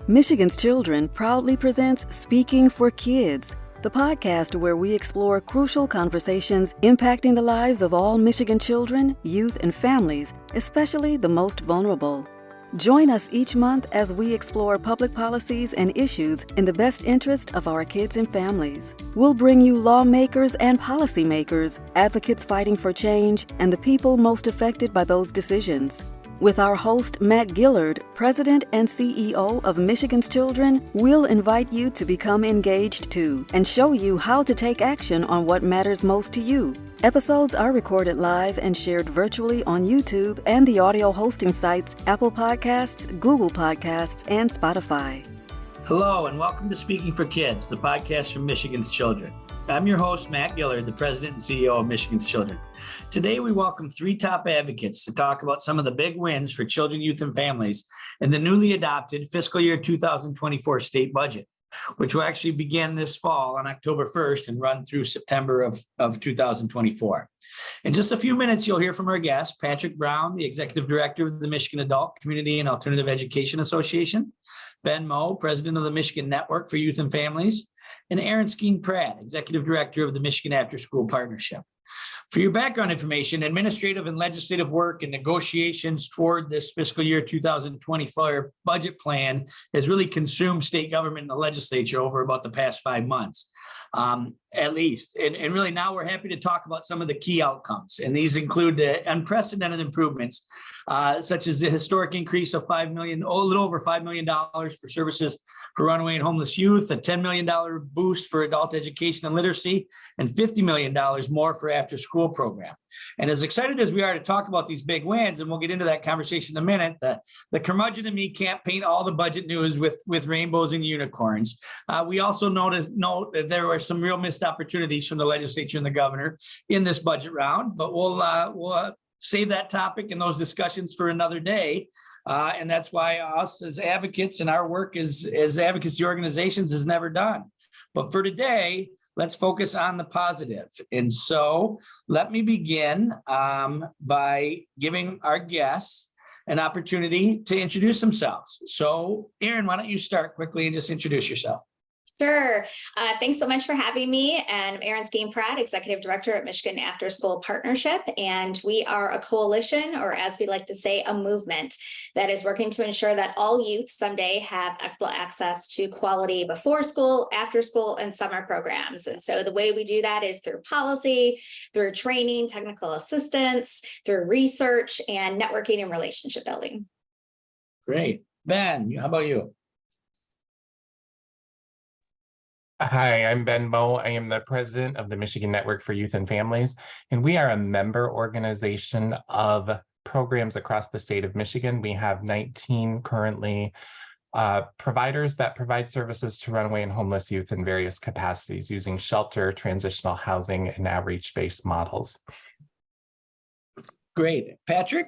Michigan's Children proudly presents Speaking for Kids, the podcast where we explore crucial conversations impacting the lives of all Michigan children, youth, and families, especially the most vulnerable. Join us each month as we explore public policies and issues in the best interest of our kids and families. We'll bring you lawmakers and policymakers, advocates fighting for change, and the people most affected by those decisions. With our host, Matt Gillard, President and CEO of Michigan's Children, we'll invite you to become engaged too and show you how to take action on what matters most to you. Episodes are recorded live and shared virtually on YouTube and the audio hosting sites Apple Podcasts, Google Podcasts, and Spotify. Hello, and welcome to Speaking for Kids, the podcast from Michigan's Children. I'm your host, Matt Gillard, the President and CEO of Michigan's Children. Today, we welcome three top advocates to talk about some of the big wins for children, youth, and families in the newly adopted fiscal year 2024 state budget, which will actually begin this fall on October 1st and run through September of 2024. In just a few minutes, you'll hear from our guest, Patrick Brown, the Executive Director of the Michigan Adult Community and Alternative Education Association, Ben Moe, President of the Michigan Network for Youth and Families, and Erin Skene-Pratt, Executive Director of the Michigan Afterschool Partnership. For your background information, administrative and legislative work and negotiations toward this fiscal year 2024 budget plan has really consumed state government and the legislature over about the past 5 months, at least. And really now we're happy to talk about some of the key outcomes. And these include the unprecedented improvements, such as the historic increase of a little over $5 million for services for runaway and homeless youth, a $10 million boost for adult education and literacy, and $50 million more for after-school program. And as excited as we are to talk about these big wins, and we'll get into that conversation in a minute, the curmudgeon in me can't paint all the budget news with rainbows and unicorns. We also note that there were some real missed opportunities from the legislature and the governor in this budget round, but we'll save that topic and those discussions for another day. And that's why us as advocates and our work as advocacy organizations is never done. But for today, let's focus on the positive. And so let me begin by giving our guests an opportunity to introduce themselves. So Erin, why don't you start quickly and just introduce yourself? Sure. Thanks so much for having me. And I'm Erin Skene-Pratt, Executive Director at Michigan Afterschool Partnership. And we are a coalition, or as we like to say, a movement that is working to ensure that all youth someday have equitable access to quality before school, after school, and summer programs. And so the way we do that is through policy, through training, technical assistance, through research, and networking and relationship building. Great. Ben, how about you? Hi, I'm Ben Moe. I am the president of the Michigan Network for Youth and Families, and we are a member organization of programs across the state of Michigan. We have 19 currently providers that provide services to runaway and homeless youth in various capacities using shelter, transitional housing, and outreach-based models. Great. Patrick?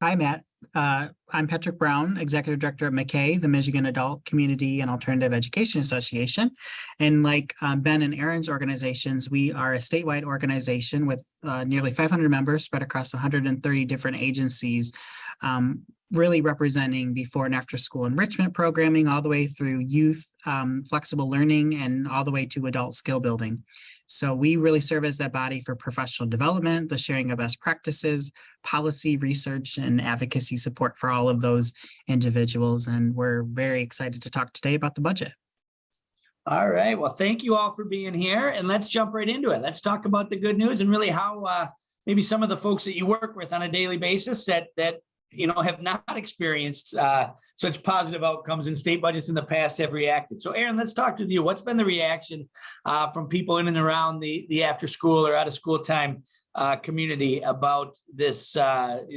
Hi, Matt. I'm Patrick Brown, Executive Director at McKay, the Michigan Adult Community and Alternative Education Association. And like Ben and Erin's organizations, we are a statewide organization with nearly 500 members spread across 130 different agencies, really representing before and after school enrichment programming, all the way through youth flexible learning and all the way to adult skill building. So we really serve as that body for professional development, the sharing of best practices, policy, research, and advocacy support for all of those individuals. And we're very excited to talk today about the budget. All right. Well, thank you all for being here. And let's jump right into it. Let's talk about the good news and really how maybe some of the folks that you work with on a daily basis that have not experienced such positive outcomes in state budgets in the past have reacted. So Erin, let's talk to you. What's been the reaction from people in and around the after school or out of school time community about this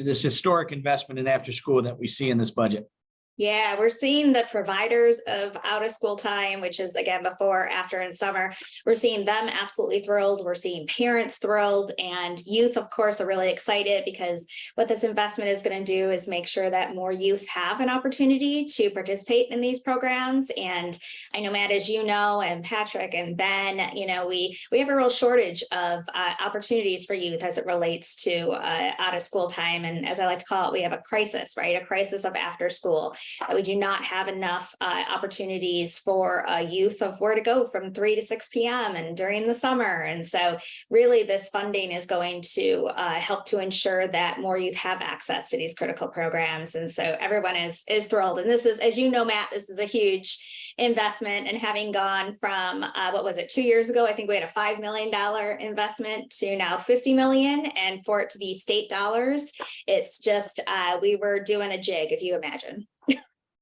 historic investment in after school that we see in this budget? Yeah, we're seeing the providers of out of school time, which is again before, after, and summer. We're seeing them absolutely thrilled. We're seeing parents thrilled, and youth, of course, are really excited because what this investment is going to do is make sure that more youth have an opportunity to participate in these programs. And I know, Matt, as you know, and Patrick and Ben, we have a real shortage of opportunities for youth as it relates to out of school time. And as I like to call it, we have a crisis, right? A crisis of after school. that we do not have enough opportunities for youth of where to go from 3 to 6 p.m. and during the summer. And so really this funding is going to help to ensure that more youth have access to these critical programs. And so everyone is thrilled. And this is, as you know, Matt, this is a huge investment. And having gone from, 2 years ago, I think we had a $5 million investment to now 50 million. And for it to be state dollars, it's just, we were doing a jig, if you imagine.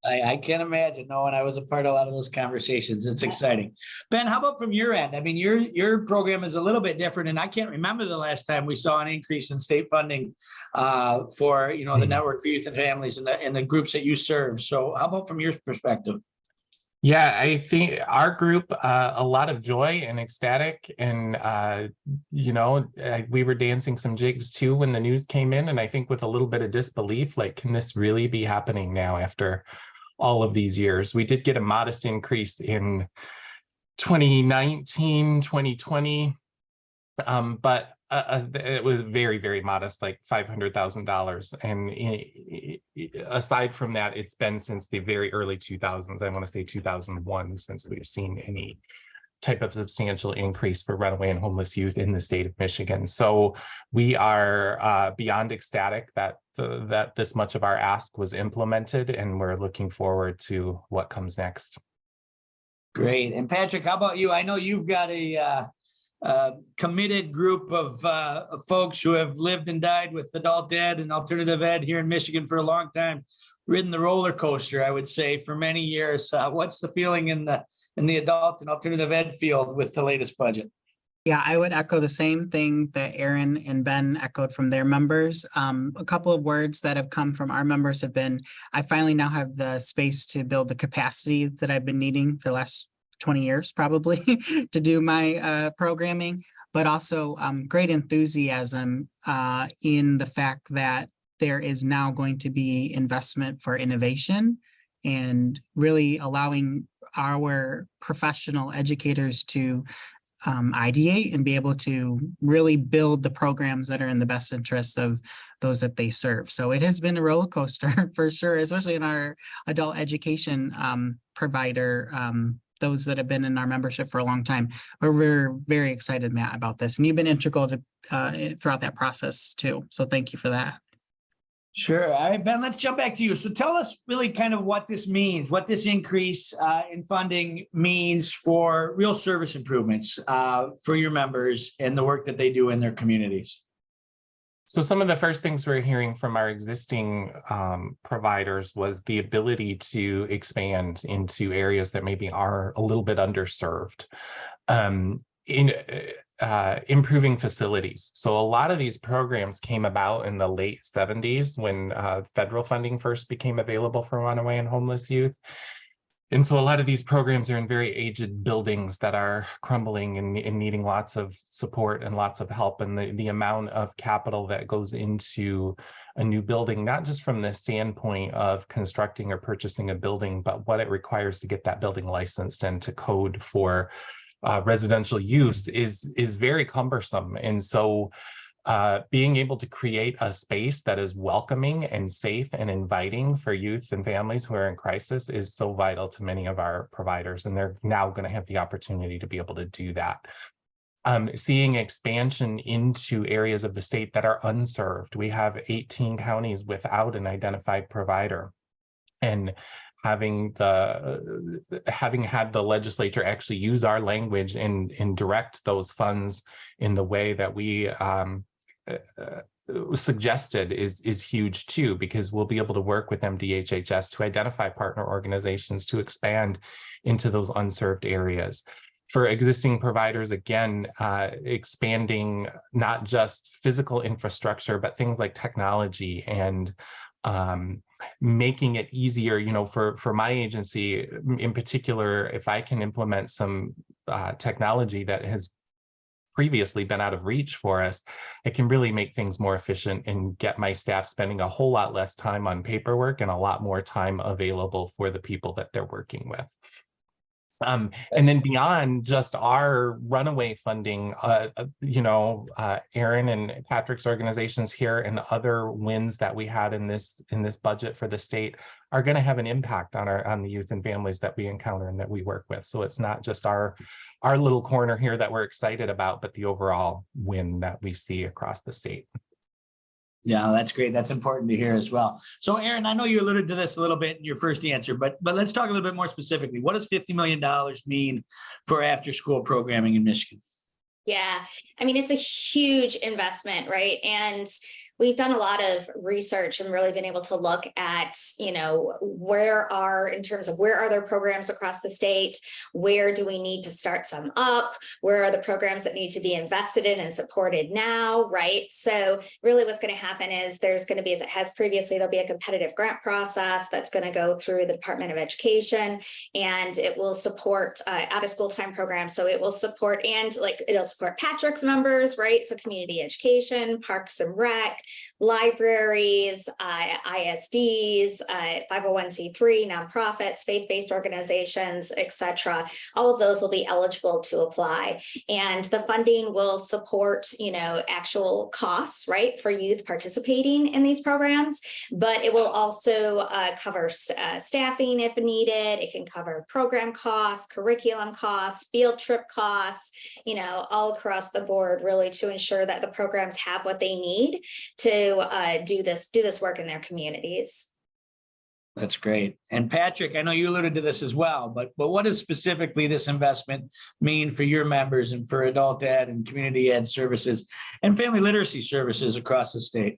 I can imagine. No, and I was a part of a lot of those conversations. It's exciting. Ben, how about from your end? I mean, your program is a little bit different, and I can't remember the last time we saw an increase in state funding for the Network for Youth and Families and the groups that you serve. So, how about from your perspective? Yeah, I think our group, a lot of joy and ecstatic, and we were dancing some jigs too when the news came in, and I think with a little bit of disbelief, like, can this really be happening now after all of these years? We did get a modest increase in 2019, 2020, but it was very, very modest, like $500,000. And aside from that, it's been since the very early 2000s, I want to say 2001, since we've seen any type of substantial increase for runaway and homeless youth in the state of Michigan. So we are beyond ecstatic that this much of our ask was implemented, and we're looking forward to what comes next. Great. And Patrick, how about you? I know you've got a committed group of folks who have lived and died with adult ed and alternative ed here in Michigan for a long time, ridden the roller coaster, I would say, for many years. What's the feeling in the adult and alternative ed field with the latest budget? Yeah, I would echo the same thing that Erin and Ben echoed from their members. A couple of words that have come from our members have been, I finally now have the space to build the capacity that I've been needing for the last 20 years, probably, to do my programming, but also great enthusiasm in the fact that there is now going to be investment for innovation and really allowing our professional educators to ideate and be able to really build the programs that are in the best interest of those that they serve. So it has been a roller coaster for sure, especially in our adult education provider, those that have been in our membership for a long time. But we're very excited, Matt, about this. And you've been integral to throughout that process too. So thank you for that. Sure. All right, Ben, let's jump back to you. So tell us really kind of what this means, what this increase in funding means for real service improvements for your members and the work that they do in their communities. So some of the first things we're hearing from our existing providers was the ability to expand into areas that maybe are a little bit underserved. Improving facilities. So a lot of these programs came about in the late 70s when federal funding first became available for runaway and homeless youth. And so a lot of these programs are in very aged buildings that are crumbling and needing lots of support and lots of help. And the amount of capital that goes into a new building, not just from the standpoint of constructing or purchasing a building, but what it requires to get that building licensed and to code for residential use is very cumbersome. And so being able to create a space that is welcoming and safe and inviting for youth and families who are in crisis is so vital to many of our providers. And they're now going to have the opportunity to be able to do that. Seeing expansion into areas of the state that are unserved. We have 18 counties without an identified provider. And having had the legislature actually use our language and direct those funds in the way that we suggested is huge too, because we'll be able to work with MDHHS to identify partner organizations to expand into those unserved areas. For existing providers, again, expanding not just physical infrastructure, but things like technology and making it easier, for my agency in particular, if I can implement some technology that has previously been out of reach for us, it can really make things more efficient and get my staff spending a whole lot less time on paperwork and a lot more time available for the people that they're working with. And then beyond just our runaway funding, Erin and Patrick's organizations here and other wins that we had in this budget for the state are going to have an impact on the youth and families that we encounter and that we work with. So it's not just our little corner here that we're excited about, but the overall win that we see across the state. Yeah, that's great. That's important to hear as well. So, Erin, I know you alluded to this a little bit in your first answer, but let's talk a little bit more specifically. What does $50 million mean for after-school programming in Michigan? Yeah, I mean, it's a huge investment, right? And we've done a lot of research and really been able to look at, in terms of where are there programs across the state? Where do we need to start some up? Where are the programs that need to be invested in and supported now, right? So really what's going to happen is there's going to be, as it has previously, there'll be a competitive grant process that's going to go through the Department of Education, and it will support out of school time programs. So it will support, it'll support Patrick's members, right? So community education, parks and rec, libraries, ISDs, 501c3, nonprofits, faith-based organizations, etc. All of those will be eligible to apply. And the funding will support, actual costs, right, for youth participating in these programs, but it will also cover staffing if needed. It can cover program costs, curriculum costs, field trip costs, all across the board, really, to ensure that the programs have what they need to do this work in their communities. That's great. And Patrick, I know you alluded to this as well, but what does specifically this investment mean for your members and for adult ed and community ed services and family literacy services across the state?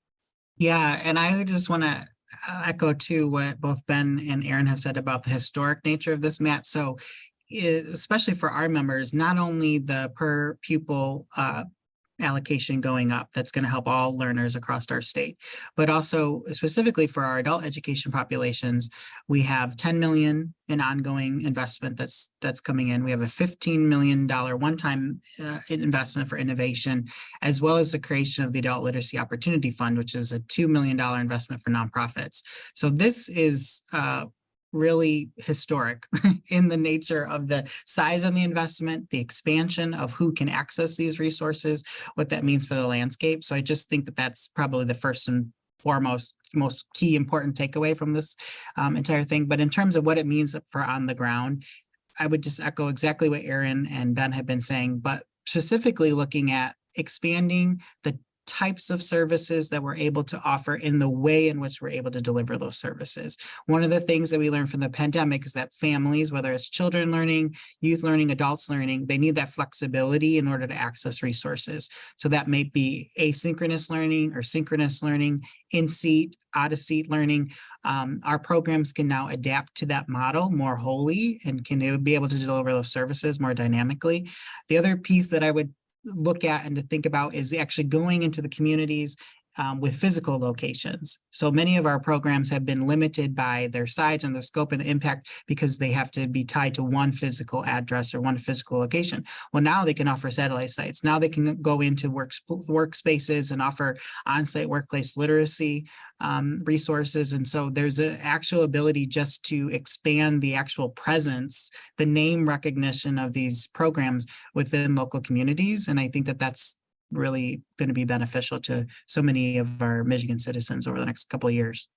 Yeah, and I just want to echo too what both Ben and Erin have said about the historic nature of this, Matt. So especially for our members, not only the per pupil allocation going up, that's going to help all learners across our state, but also specifically for our adult education populations, we have 10 million in ongoing investment that's coming in. We have a $15 million one-time investment for innovation, as well as the creation of the Adult Literacy Opportunity Fund, which is a $2 million investment for nonprofits. So this is really historic in the nature of the size of the investment, the expansion of who can access these resources, what that means for the landscape. So I just think that that's probably the first and foremost, most key important takeaway from this entire thing. But in terms of what it means for on the ground, I would just echo exactly what Erin and Ben have been saying, but specifically looking at expanding the types of services that we're able to offer in the way in which we're able to deliver those services. One of the things that we learned from the pandemic is that families, whether it's children learning, youth learning, adults learning, they need that flexibility in order to access resources. So that may be asynchronous learning or synchronous learning, in-seat, out-of-seat learning. Our programs can now adapt to that model more wholly and can be able to deliver those services more dynamically. The other piece that I would look at and to think about is actually going into the communities with physical locations. So many of our programs have been limited by their size and their scope and impact because they have to be tied to one physical address or one physical location. Well, now they can offer satellite sites. Now they can go into workspaces and offer on-site workplace literacy resources. And so there's an actual ability just to expand the actual presence, the name recognition of these programs within local communities. And I think that that's really going to be beneficial to so many of our Michigan citizens over the next couple of years.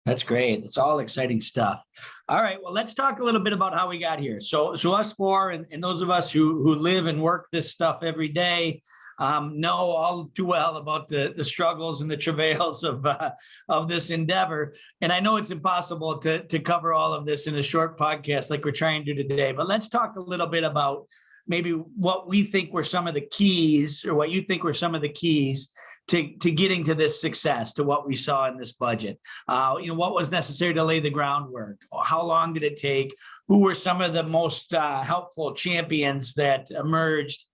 That's great. It's all exciting stuff. All right. Well, let's talk a little bit about how we got here. So us four and those of us who live and work this stuff every day know all too well about the struggles and the travails of this endeavor. And I know it's impossible to cover all of this in a short podcast like we're trying to do today, but let's talk a little bit about maybe what we think were some of the keys, or what you think were some of the keys to getting to this success, to what we saw in this budget. What was necessary to lay the groundwork? How long did it take? Who were some of the most helpful champions that emerged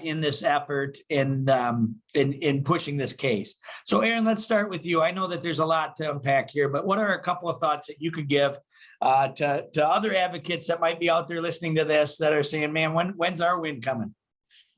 in this effort in pushing this case? So Erin, let's start with you. I know that there's a lot to unpack here, but what are a couple of thoughts that you could give to other advocates that might be out there listening to this that are saying, man, when's our win coming?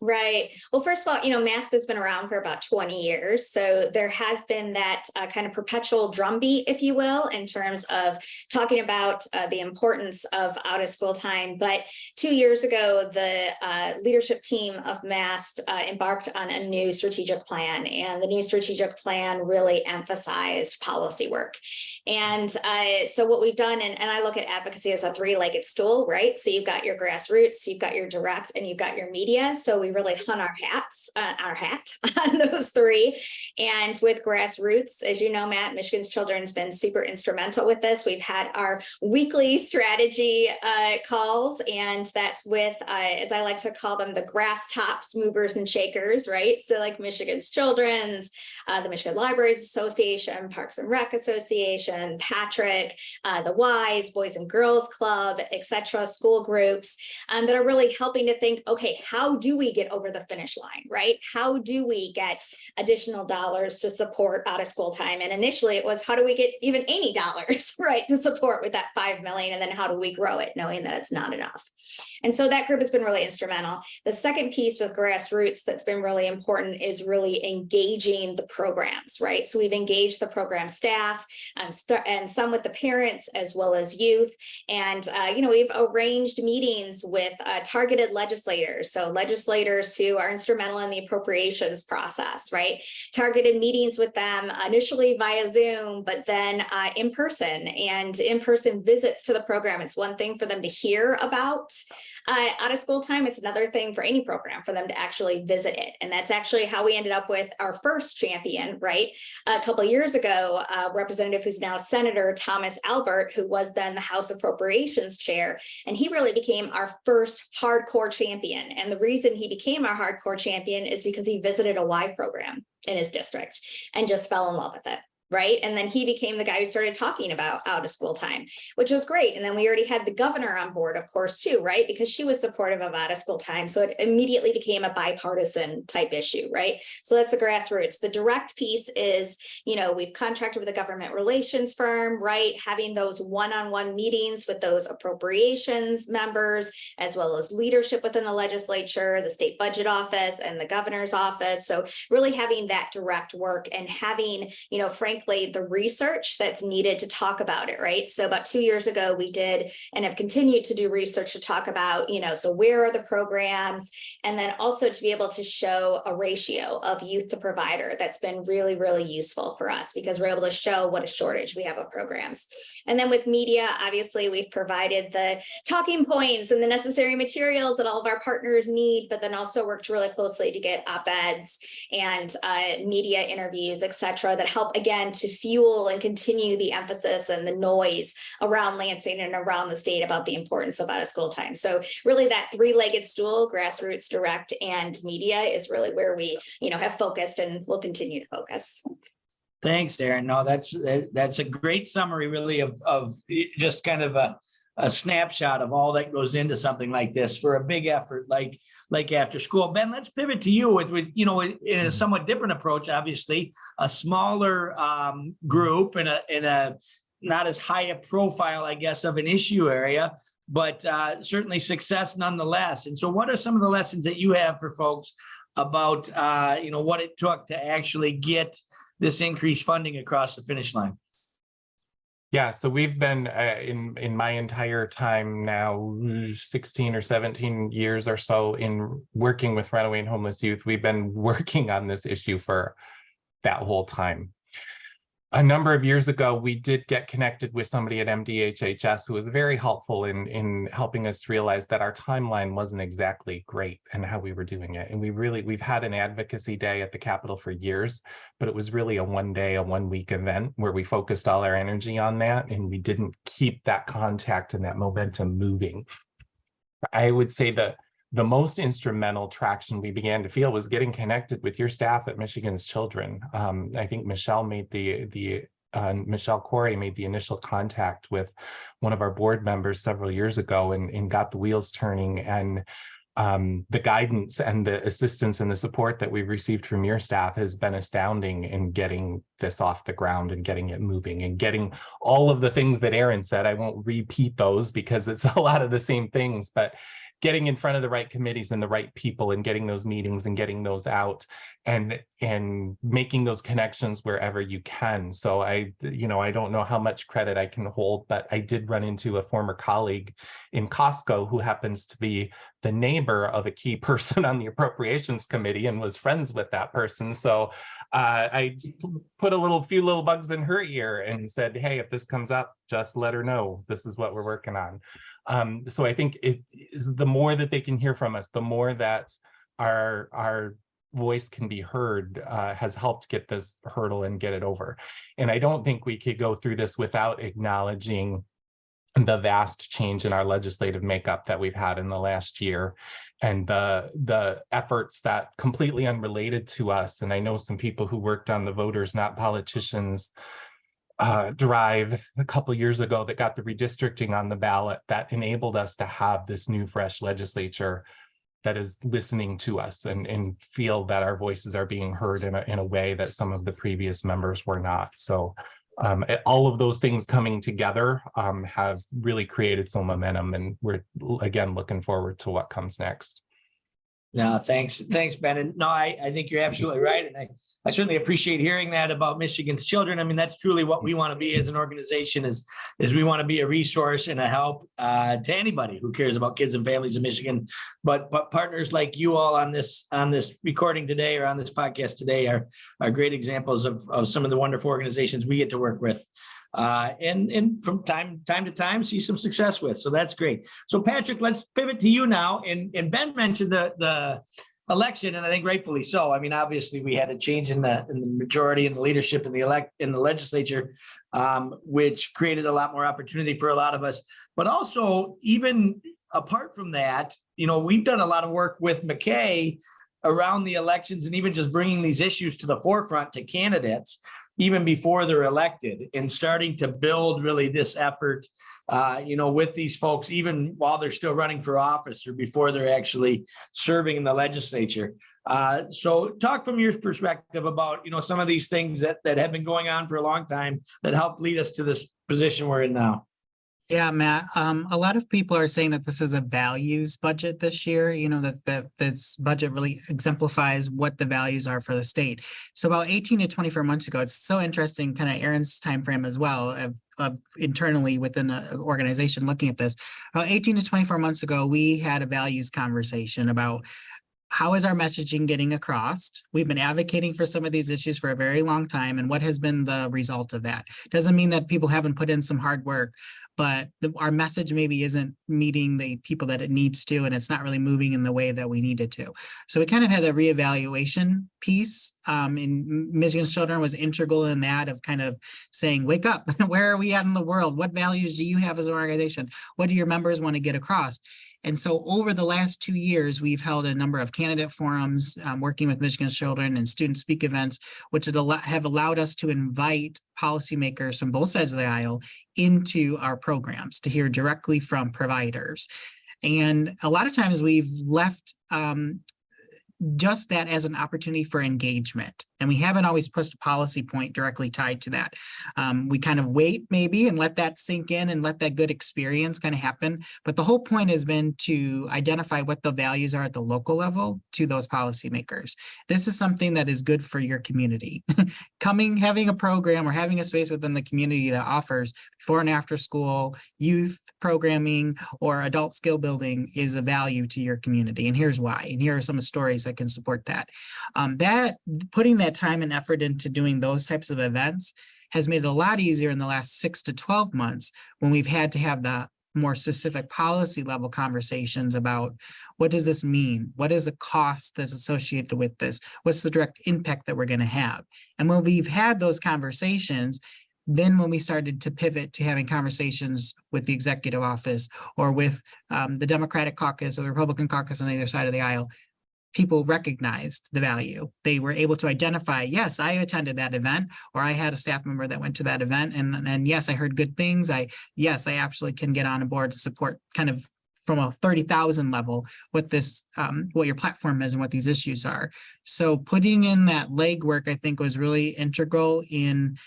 Right. Well, first of all, MASP has been around for about 20 years. So there has been that kind of perpetual drumbeat, if you will, in terms of talking about the importance of out of school time. But 2 years ago, the leadership team of MASP embarked on a new strategic plan. And the new strategic plan really emphasized policy work. And so what we've done, and I look at advocacy as a three-legged stool, right? So you've got your grassroots, you've got your direct, and you've got your media. So we really hung our hat on those three. And with grassroots, as you know, Matt, Michigan's Children's been super instrumental with this. We've had our weekly strategy calls, and that's with, as I like to call them, the grass tops movers and shakers, right? So like Michigan's Children's, the Michigan Libraries Association, Parks and Rec Association, Patrick, the WISE, Boys and Girls Club, etc., school groups that are really helping to think, okay, how do we get over the finish line, right? How do we get additional dollars to support out of school time? And initially it was, how do we get even any dollars, right, to support with that 5 million? And then how do we grow it, knowing that it's not enough? And so that group has been really instrumental. The second piece with grassroots that's been really important is really engaging the programs, right? So we've engaged the program staff and some with the parents as well as youth. And, we've arranged meetings with targeted legislators. So legislators who are instrumental in the appropriations process, right? Targeted meetings with them initially via Zoom, but then in person, and in-person visits to the program. It's one thing for them to hear about out of school time. It's another thing for any program for them to actually visit it. And that's actually how we ended up with our first champion, right? A couple of years ago, representative who's now Senator Thomas Albert, who was then the House Appropriations Chair. And he really became our first hardcore champion. And the reason he became our hardcore champion is because he visited a Y program in his district and just fell in love with it. Right. And then he became the guy who started talking about out of school time, which was great. And then we already had the governor on board, of course, too, right? Because she was supportive of out of school time. So it immediately became a bipartisan type issue, right? So that's the grassroots. The direct piece is, we've contracted with a government relations firm, right? Having those one-on-one meetings with those appropriations members, as well as leadership within the legislature, the state budget office, and the governor's office. So really having that direct work and having, frankly, the research that's needed to talk about it, right? So about 2 years ago, we did and have continued to do research to talk about, so where are the programs? And then also to be able to show a ratio of youth to provider. That's been really, really useful for us because we're able to show what a shortage we have of programs. And then with media, obviously, we've provided the talking points and the necessary materials that all of our partners need, but then also worked really closely to get op-eds and media interviews, et cetera, that help, again, to fuel and continue the emphasis and the noise around Lansing and around the state about the importance of out of school time. So really that three-legged stool, grassroots, direct, and media is really where we, have focused and will continue to focus. Thanks, Erin. No, that's a great summary, really, of just kind of a snapshot of all that goes into something like this for a big effort like after school. Ben, let's pivot to you with in a somewhat different approach. Obviously, a smaller group and a not as high a profile, I guess, of an issue area, but certainly success nonetheless. And so, what are some of the lessons that you have for folks about what it took to actually get this increased funding across the finish line? Yeah, so we've been in my entire time now, 16 or 17 years or so in working with runaway and homeless youth. We've been working on this issue for that whole time. A number of years ago, we did get connected with somebody at MDHHS who was very helpful in helping us realize that our timeline wasn't exactly great and how we were doing it. And we've had an advocacy day at the Capitol for years, but it was really a 1-week event where we focused all our energy on that, and we didn't keep that contact and that momentum moving. I would say that the most instrumental traction we began to feel was getting connected with your staff at Michigan's Children. I think Michelle Corey made the initial contact with one of our board members several years ago and got the wheels turning. And the guidance and the assistance and the support that we've received from your staff has been astounding in getting this off the ground and getting it moving and getting all of the things that Erin said. I won't repeat those because it's a lot of the same things, but getting in front of the right committees and the right people and getting those meetings and getting those out and making those connections wherever you can. So I don't know how much credit I can hold, but I did run into a former colleague in Costco who happens to be the neighbor of a key person on the appropriations committee and was friends with that person. So I put a few little bugs in her ear and said, hey, if this comes up, just let her know this is what we're working on. So I think it is the more that they can hear from us, the more that our voice can be heard, has helped get this hurdle and get it over. And I don't think we could go through this without acknowledging the vast change in our legislative makeup that we've had in the last year, and the efforts that completely unrelated to us. And I know some people who worked on the Voters Not Politicians drive a couple years ago that got the redistricting on the ballot that enabled us to have this new fresh legislature that is listening to us and feel that our voices are being heard in a way that some of the previous members were not. So all of those things coming together have really created some momentum, and we're again looking forward to what comes next. No, thanks, Ben. And no, I think you're absolutely right, and I certainly appreciate hearing that about Michigan's children. I mean, that's truly what we want to be as an organization. Is we want to be a resource and a help to anybody who cares about kids and families in Michigan. But partners like you all on this recording today or on this podcast today are great examples of some of the wonderful organizations we get to work with. And from time to time see some success with. So that's great. So Patrick, let's pivot to you now. And Ben mentioned the election, and I think rightfully so. I mean, obviously we had a change in the majority and the leadership in the legislature, which created a lot more opportunity for a lot of us. But also, even apart from that, we've done a lot of work with McKay around the elections and even just bringing these issues to the forefront to candidates even before they're elected, and starting to build really this effort, with these folks, even while they're still running for office or before they're actually serving in the legislature. So talk from your perspective about, some of these things that have been going on for a long time that helped lead us to this position we're in now. Yeah, Matt, a lot of people are saying that this is a values budget this year, that this budget really exemplifies what the values are for the state. So about 18 to 24 months ago, it's so interesting, kind of Erin's time frame as well, of internally within an organization looking at this. About 18 to 24 months ago, we had a values conversation about how is our messaging getting across? We've been advocating for some of these issues for a very long time, and what has been the result of that? Doesn't mean that people haven't put in some hard work, but our message maybe isn't meeting the people that it needs to, and it's not really moving in the way that we need it to. So we kind of had a reevaluation piece, and Michigan's Children was integral in that, of kind of saying, wake up, where are we at in the world? What values do you have as an organization? What do your members want to get across? And so over the last 2 years, we've held a number of candidate forums, working with Michigan's Children, and student speak events, which have allowed us to invite policymakers from both sides of the aisle into our programs to hear directly from providers. And a lot of times we've left just that as an opportunity for engagement. And we haven't always pushed a policy point directly tied to that. We kind of wait maybe and let that sink in and let that good experience kind of happen. But the whole point has been to identify what the values are at the local level to those policymakers. This is something that is good for your community. Having a program or having a space within the community that offers before and after school youth programming or adult skill building is a value to your community. And here's why. And here are some stories that can support that. Putting that time and effort into doing those types of events has made it a lot easier in the last 6 to 12 months when we've had to have the more specific policy level conversations about what does this mean? What is the cost that's associated with this? What's the direct impact that we're going to have? And when we've had those conversations, then when we started to pivot to having conversations with the executive office or with the Democratic caucus or the Republican caucus on either side of the aisle, people recognized the value. They were able to identify, yes, I attended that event, or I had a staff member that went to that event, and yes, I heard good things. I actually can get on board to support kind of from a 30,000 level what this, what your platform is and what these issues are. So putting in that legwork, I think, was really integral in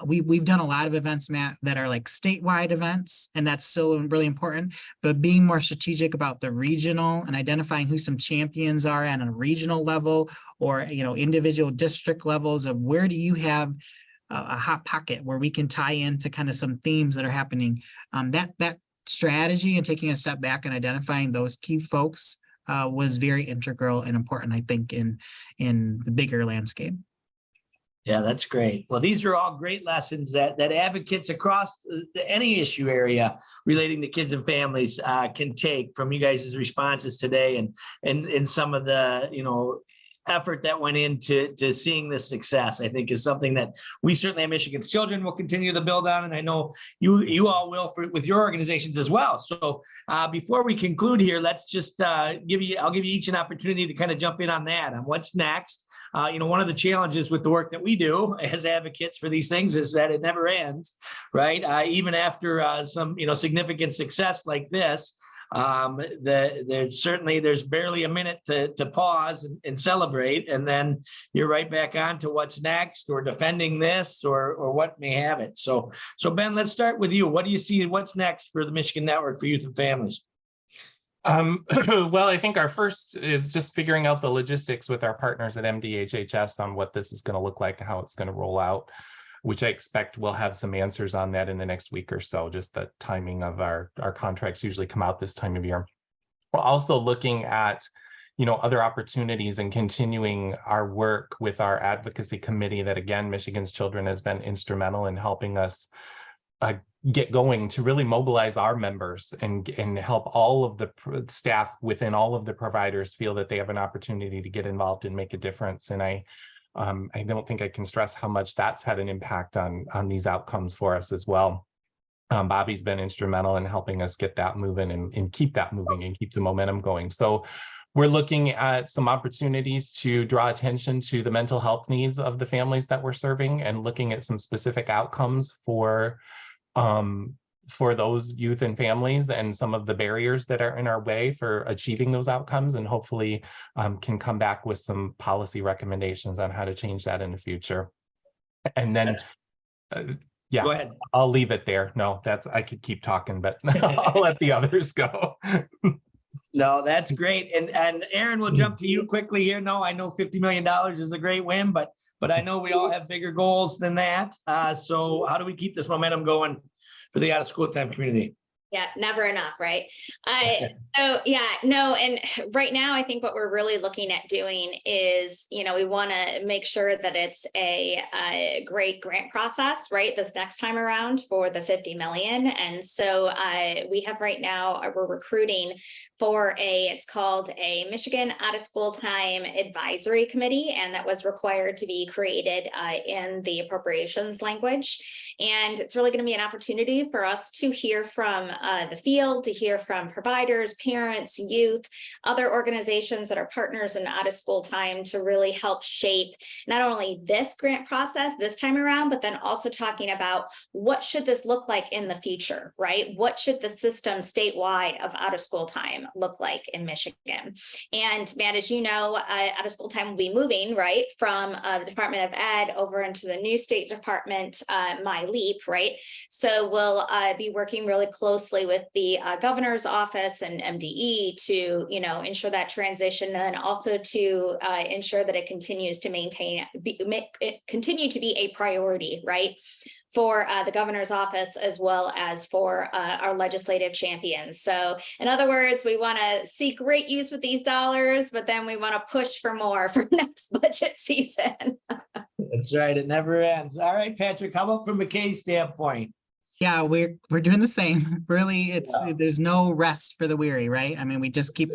we've done a lot of events, Matt, that are like statewide events, and that's still really important, but being more strategic about the regional and identifying who some champions are at a regional level, or, individual district levels of where do you have a hot pocket where we can tie into kind of some themes that are happening. That strategy and taking a step back and identifying those key folks was very integral and important, I think, in the bigger landscape. Yeah, that's great. Well, these are all great lessons that advocates across any issue area relating to kids and families can take from you guys' responses today, and some of the effort that went into seeing this success. I think is something that we certainly at Michigan's Children will continue to build on, and I know you all will with your organizations as well. So before we conclude here, let's just I'll give you each an opportunity to kind of jump in on that, on what's next. One of the challenges with the work that we do as advocates for these things is that it never ends, right? Even after some, significant success like this, there's barely a minute to pause and celebrate, and then you're right back on to what's next, or defending this, or what may have it. So Ben, let's start with you. What do you see? What's next for the Michigan Network for Youth and Families? Well, I think our first is just figuring out the logistics with our partners at MDHHS on what this is going to look like and how it's going to roll out, which I expect we'll have some answers on that in the next week or so. Just the timing of our contracts usually come out this time of year. We're also looking at, other opportunities and continuing our work with our advocacy committee that, again, Michigan's Children has been instrumental in helping us get going to really mobilize our members and help all of the staff within all of the providers feel that they have an opportunity to get involved and make a difference. And I don't think I can stress how much that's had an impact on these outcomes for us as well. Bobby's been instrumental in helping us get that moving and keep that moving and keep the momentum going. So we're looking at some opportunities to draw attention to the mental health needs of the families that we're serving, and looking at some specific outcomes for those youth and families, and some of the barriers that are in our way for achieving those outcomes, and hopefully can come back with some policy recommendations on how to change that in the future. And then, yeah, go ahead. I'll leave it there. No, I could keep talking, but I'll let the others go. No, that's great. And Erin, we'll jump to you quickly here. No, I know $50 million is a great win, but I know we all have bigger goals than that. So how do we keep this momentum going for the out of school time community? Yeah, never enough, right? And right now, I think what we're really looking at doing is, we want to make sure that it's a great grant process, right? This next time around for the 50 million. And so we have right now, we're recruiting for it's called a Michigan Out of School Time Advisory Committee, and that was required to be created in the appropriations language. And it's really going to be an opportunity for us to hear from the field, to hear from providers, parents, youth, other organizations that are partners in out of school time, to really help shape not only this grant process this time around, but then also talking about what should this look like in the future, right? What should the system statewide of out of school time look like in Michigan? And Matt, as you know, out of school time will be moving, right, from the Department of Ed over into the new state department, MyLeap, right? So we'll be working really closely with the governor's office and MDE to, ensure that transition, and then also to ensure that it continues to continue to be a priority, right, for the governor's office as well as for our legislative champions. So in other words, we want to see great use with these dollars, but then we want to push for more for next budget season. That's right. It never ends. All right, Patrick, how about from McKay's standpoint? Yeah, we're doing the same. Really, there's no rest for the weary, right? I mean, we just keep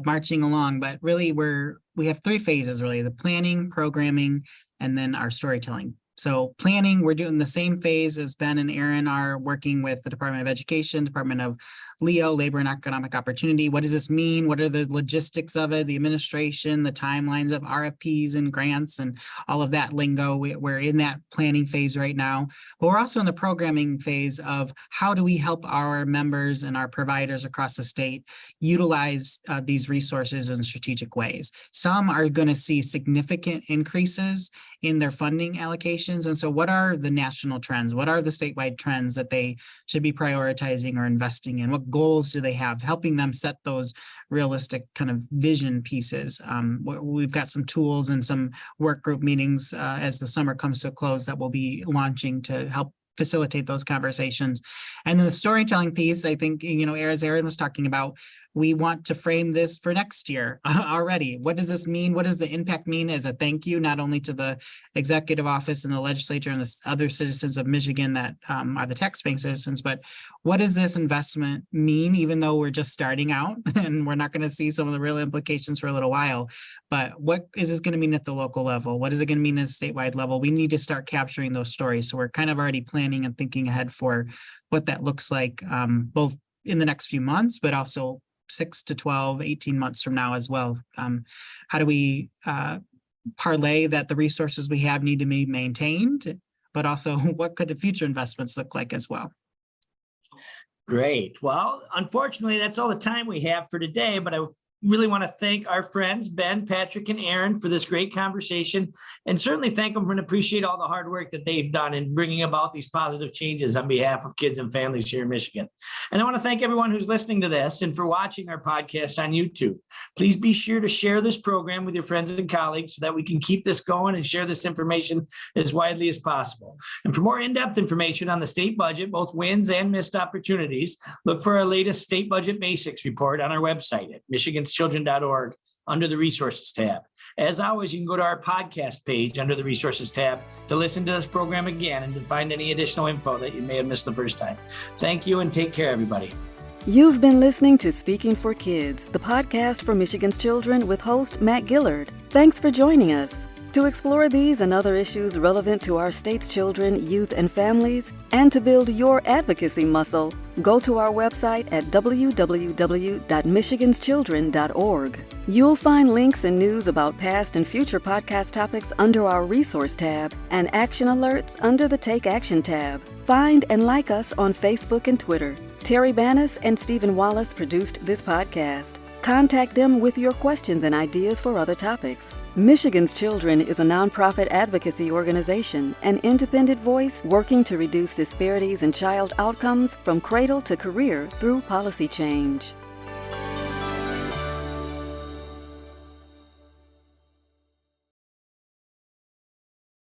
marching along, but really we have three phases, really: the planning, programming, and then our storytelling. So planning, we're doing the same phase as Ben and Erin are working with the Department of Education, Department of LEO, labor and economic opportunity. What does this mean? What are the logistics of it, the administration, the timelines of RFPs and grants and all of that lingo? We're in that planning phase right now, but we're also in the programming phase of how do we help our members and our providers across the state utilize these resources in strategic ways. Some are going to see significant increases in their funding allocations. And so what are the national trends? What are the statewide trends that they should be prioritizing or investing in? What goals do they have? Helping them set those realistic kind of vision pieces. We've got some tools and some work group meetings as the summer comes to a close that we'll be launching to help facilitate those conversations. And then the storytelling piece, I think, as Erin was talking about, we want to frame this for next year already. What does this mean? What does the impact mean as a thank you, not only to the executive office and the legislature and the other citizens of Michigan that are the taxpaying citizens, but what does this investment mean, even though we're just starting out and we're not going to see some of the real implications for a little while, but what is this going to mean at the local level? What is it going to mean at a statewide level? We need to start capturing those stories. So we're kind of already planning and thinking ahead for what that looks like, both in the next few months, but also 6 to 12, 18 months from now as well. How do we parlay that the resources we have need to be maintained, but also what could the future investments look like as well? Great. Well, unfortunately, that's all the time we have for today, but I really want to thank our friends, Ben, Patrick, and Erin for this great conversation, and certainly thank them and appreciate all the hard work that they've done in bringing about these positive changes on behalf of kids and families here in Michigan. And I want to thank everyone who's listening to this and for watching our podcast on YouTube. Please be sure to share this program with your friends and colleagues so that we can keep this going and share this information as widely as possible. And for more in-depth information on the state budget, both wins and missed opportunities, look for our latest State Budget Basics report on our website at michiganschildren.org under the Resources tab. As always, you can go to our podcast page under the Resources tab to listen to this program again and to find any additional info that you may have missed the first time. Thank you and take care, everybody. You've been listening to Speaking for Kids, the podcast for Michigan's children with host Matt Gillard. Thanks for joining us. To explore these and other issues relevant to our state's children, youth, and families, and to build your advocacy muscle, go to our website at www.michiganschildren.org. You'll find links and news about past and future podcast topics under our Resource tab and action alerts under the Take Action tab. Find and like us on Facebook and Twitter. Terry Bannis and Stephen Wallace produced this podcast. Contact them with your questions and ideas for other topics. Michigan's Children is a nonprofit advocacy organization, an independent voice working to reduce disparities in child outcomes from cradle to career through policy change.